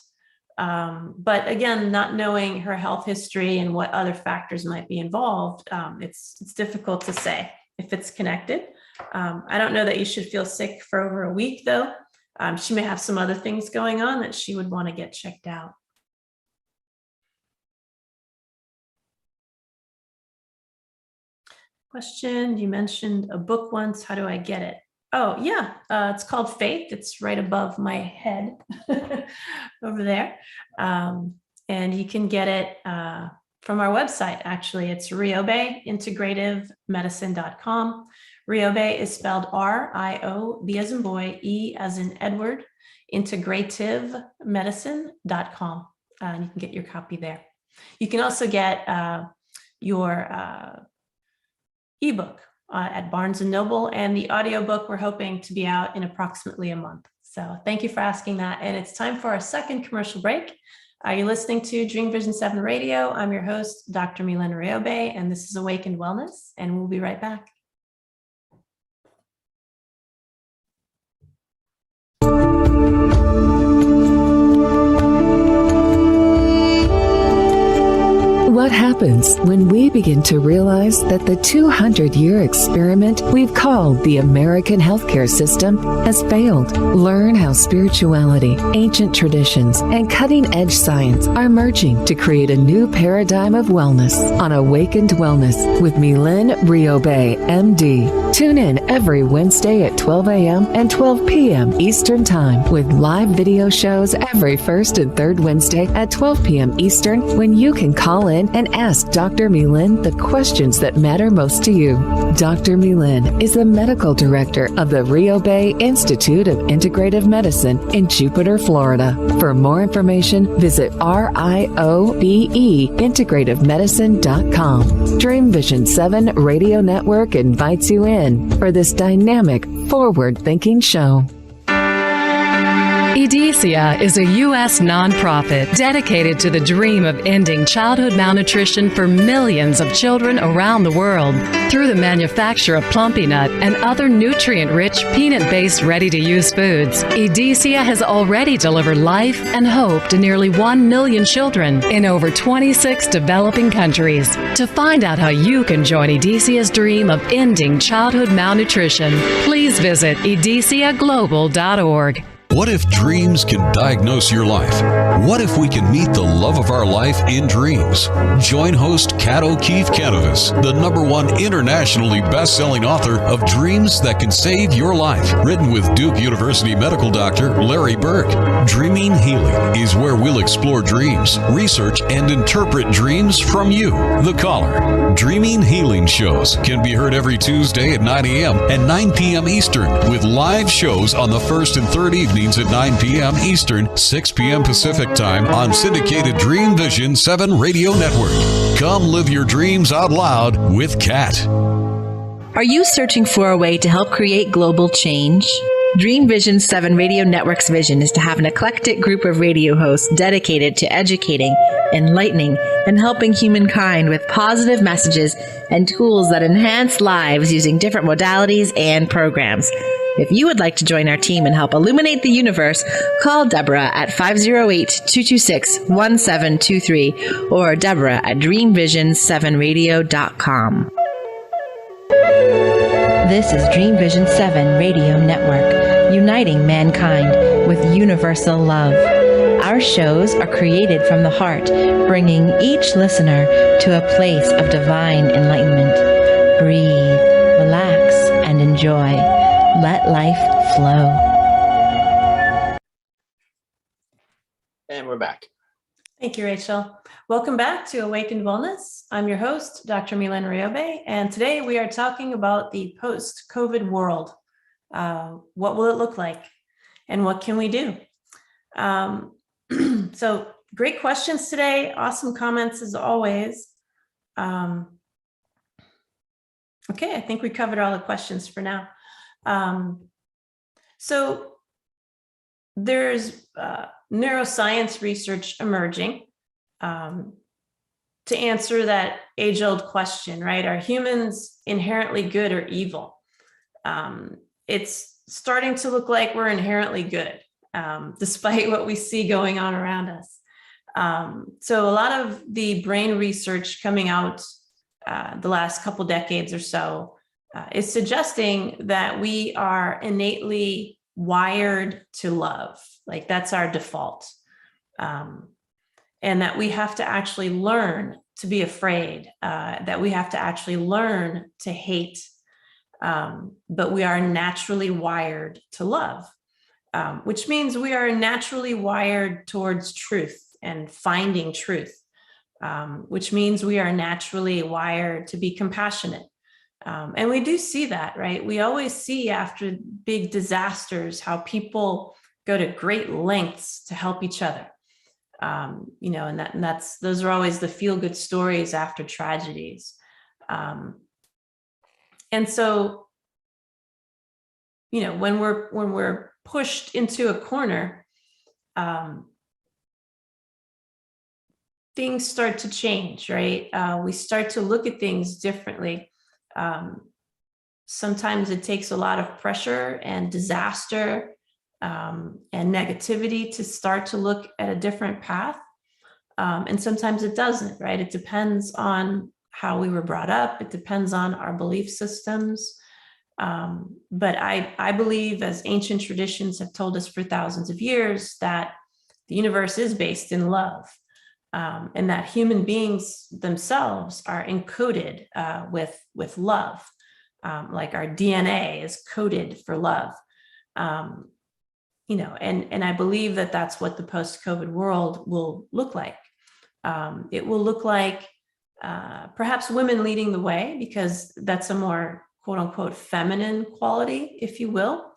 But again, not knowing her health history and what other factors might be involved, it's difficult to say if it's connected. I don't know that you should feel sick for over a week, though. She may have some other things going on that she would want to get checked out. Question, you mentioned a book once. How do I get it? Oh, yeah, it's called Faith. It's right above my head over there. And you can get it from our website, actually. It's reductionistic.com. Riobe is spelled R-I-O-B as in boy, E as in Edward, integrativemedicine.com. And you can get your copy there. You can also get your ebook at Barnes & Noble, and the audiobook we're hoping to be out in approximately a month. So thank you for asking that. And it's time for our second commercial break. You're listening to Dream Vision 7 Radio. I'm your host, Dr. Mylaine Riobe, and this is Awakened Wellness, and we'll be right back. What happens when we begin to realize that the 200-year experiment we've called the American healthcare system has failed? Learn how spirituality, ancient traditions, and cutting-edge science are merging to create a new paradigm of wellness on Awakened Wellness with Mylaine Riobe, MD. Tune in every Wednesday at 12 a.m. and 12 p.m. Eastern Time with live video shows every first and third Wednesday at 12 p.m. Eastern, when you can call in and ask Dr. Mylaine the questions that matter most to you. Dr. Mylaine is the medical director of the Riobe Institute of Integrative Medicine in Jupiter, Florida. For more information, visit RIOBE-integrativemedicine.com. Dream Vision 7 Radio Network invites you in for this dynamic, forward-thinking show. Edicia is a U.S. nonprofit dedicated to the dream of ending childhood malnutrition for millions of children around the world through the manufacture of Plumpy Nut and other nutrient-rich, peanut-based, ready-to-use foods. Edicia has already delivered life and hope to nearly 1 million children in over 26 developing countries. To find out how you can join Edicia's dream of ending childhood malnutrition, please visit ediciaglobal.org. What if dreams can diagnose your life? What if we can meet the love of our life in dreams? Join host Kat O'Keefe Canavas, the #1 internationally best-selling author of Dreams That Can Save Your Life, written with Duke University medical doctor Larry Burke. Dreaming Healing is where we'll explore dreams, research, and interpret dreams from you, the caller. Dreaming Healing shows can be heard every Tuesday at 9 a.m. and 9 p.m. Eastern, with live shows on the first and third evenings at 9 p.m. Eastern, 6 p.m. Pacific Time on syndicated Dream Vision 7 Radio Network. Come live your dreams out loud with Kat. Are you searching for a way to help create global change? Dream Vision 7 Radio Network's vision is to have an eclectic group of radio hosts dedicated to educating, enlightening, and helping humankind with positive messages and tools that enhance lives using different modalities and programs. If you would like to join our team and help illuminate the universe, call Deborah at 508-226-1723 or Deborah at dreamvision7radio.com. This is Dream Vision 7 Radio Network, uniting mankind with universal love. Our shows are created from the heart, bringing each listener to a place of divine enlightenment. Breathe, relax, and enjoy. Let life flow. And we're back. Thank you, Rachel. Welcome back to Awakened Wellness. I'm your host, Dr. Mylaine Riobe, and today we are talking about the post-COVID world. What will it look like, and what can we do? So great questions today. Awesome comments as always. Okay, I think we covered all the questions for now. So there's neuroscience research emerging to answer that age-old question, right? Are humans inherently good or evil? It's starting to look like we're inherently good, despite what we see going on around us. So a lot of the brain research coming out the last couple decades or so is suggesting that we are innately wired to love, like that's our default, and that we have to actually learn to be afraid, that we have to actually learn to hate, but we are naturally wired to love, which means we are naturally wired towards truth and finding truth, which means we are naturally wired to be compassionate. And we do see that, right? We always see after big disasters how people go to great lengths to help each other. You know, and those are always the feel-good stories after tragedies. And so, you know, when we're pushed into a corner, things start to change, right? We start to look at things differently. Sometimes it takes a lot of pressure and disaster and negativity to start to look at a different path. And sometimes it doesn't, right? It depends on how we were brought up. It depends on our belief systems. But I believe, as ancient traditions have told us for thousands of years, that the universe is based in love, and that human beings themselves are encoded with love. Like our DNA is coded for love. And I believe that that's what the post-COVID world will look like. It will look like perhaps women leading the way, because that's a more quote unquote feminine quality, if you will,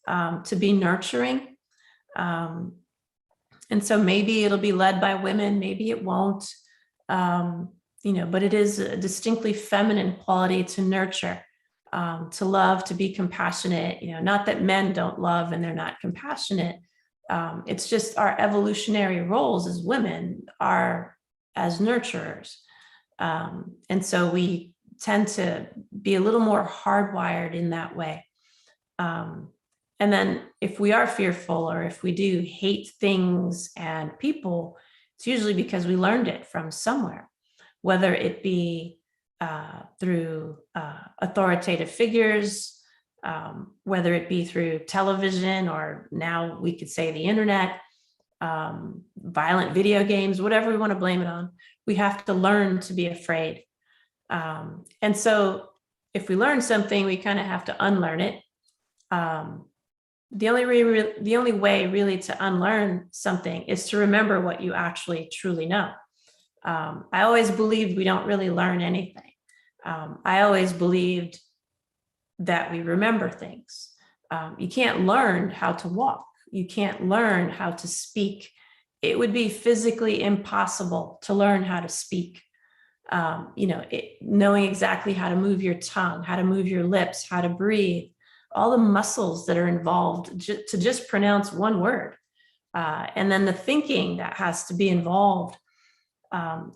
to be nurturing. And so maybe it'll be led by women, maybe it won't, but it is a distinctly feminine quality to nurture, to love, to be compassionate. Not that men don't love and they're not compassionate. It's just our evolutionary roles as women are as nurturers. And so we tend to be a little more hardwired in that way. And then if we are fearful, or if we do hate things and people, it's usually because we learned it from somewhere, whether it be through authoritative figures, whether it be through television, or now we could say the internet, violent video games, whatever we want to blame it on. We have to learn to be afraid. And so if we learn something, we kind of have to unlearn it. The only way really to unlearn something is to remember what you actually truly know. I always believed we don't really learn anything. I always believed that we remember things. You can't learn how to walk. You can't learn how to speak. It would be physically impossible to learn how to speak. Knowing exactly how to move your tongue, how to move your lips, how to breathe, all the muscles that are involved to just pronounce one word. And then the thinking that has to be involved.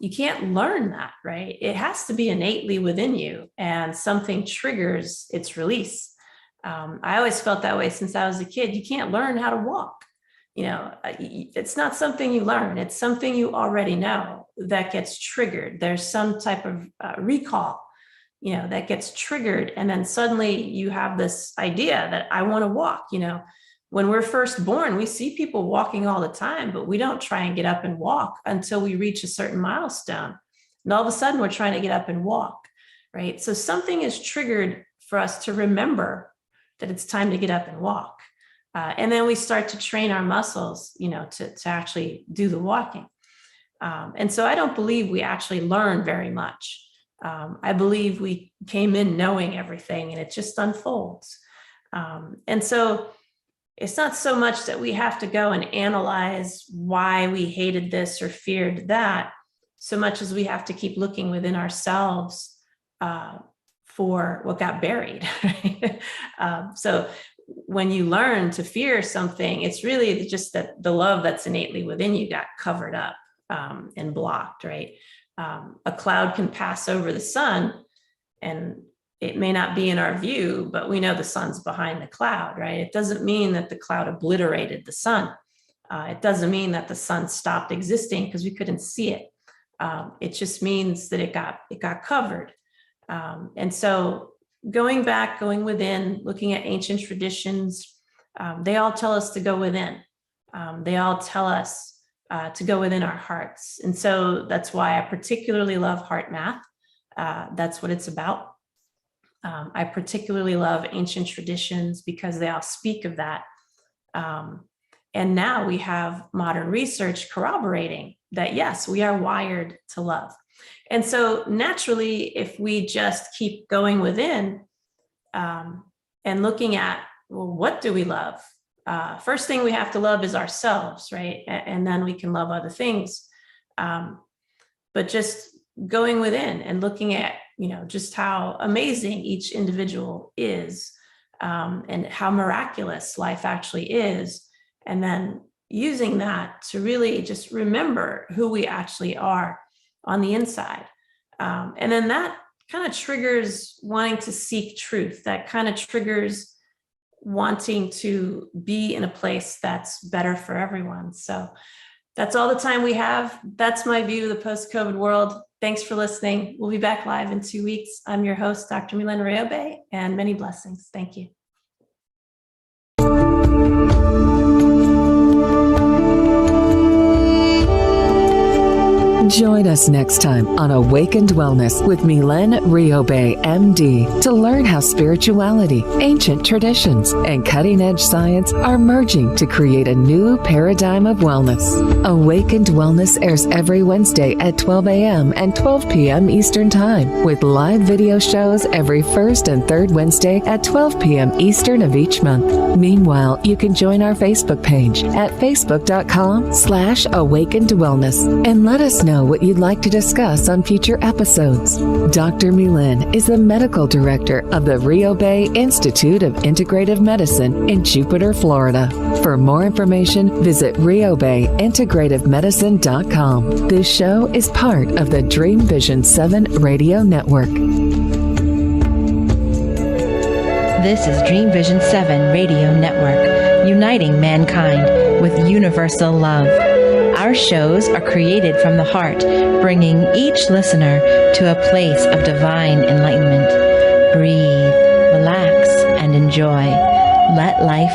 You can't learn that, right? It has to be innately within you, and something triggers its release. I always felt that way since I was a kid. You can't learn how to walk. It's not something you learn. It's something you already know that gets triggered. There's some type of recall, that gets triggered. And then suddenly you have this idea that I want to walk. When we're first born, we see people walking all the time, but we don't try and get up and walk until we reach a certain milestone. And all of a sudden we're trying to get up and walk, right? So something is triggered for us to remember that it's time to get up and walk. And then we start to train our muscles, to actually do the walking. And so I don't believe we actually learn very much. I believe we came in knowing everything, and it just unfolds. And so it's not so much that we have to go and analyze why we hated this or feared that, so much as we have to keep looking within ourselves for what got buried. Right? So when you learn to fear something, it's really just that the love that's innately within you got covered up and blocked, right? A cloud can pass over the sun, and it may not be in our view, but we know the sun's behind the cloud, right? It doesn't mean that the cloud obliterated the sun. It doesn't mean that the sun stopped existing because we couldn't see it. It just means that it got covered. And so going within, looking at ancient traditions, they all tell us to go within. They all tell us to go within our hearts. And so that's why I particularly love heart math. That's what it's about. I particularly love ancient traditions because they all speak of that. And now we have modern research corroborating that, yes, we are wired to love. And so naturally, if we just keep going within and looking at, well, what do we love? First thing we have to love is ourselves, right? And then we can love other things. But just going within and looking at, just how amazing each individual is, and how miraculous life actually is. And then using that to really just remember who we actually are on the inside. And then that kind of triggers wanting to seek truth. That kind of triggers wanting to be in a place that's better for everyone. So That's all the time we have. That's my view of the post-COVID world. Thanks for listening. We'll be back live in 2 weeks. I'm your host, Dr. Mylaine Riobe, and many blessings. Thank you. Join us next time on Awakened Wellness with Mylaine Riobe, MD, to learn how spirituality, ancient traditions, and cutting-edge science are merging to create a new paradigm of wellness. Awakened Wellness airs every Wednesday at 12 a.m. and 12 p.m. Eastern Time, with live video shows every first and third Wednesday at 12 p.m. Eastern of each month. Meanwhile, you can join our Facebook page at facebook.com/awakenedwellness and let us know what you'd like to discuss on future episodes. Dr. Mylaine is the medical director of the Riobe Institute of Integrative Medicine in Jupiter, Florida. For more information, visit riobeintegrativemedicine.com. This show is part of the Dream Vision 7 radio network. This is Dream Vision 7 Radio Network, uniting mankind with universal love. Our shows are created from the heart, bringing each listener to a place of divine enlightenment. Breathe, relax, and enjoy. Let life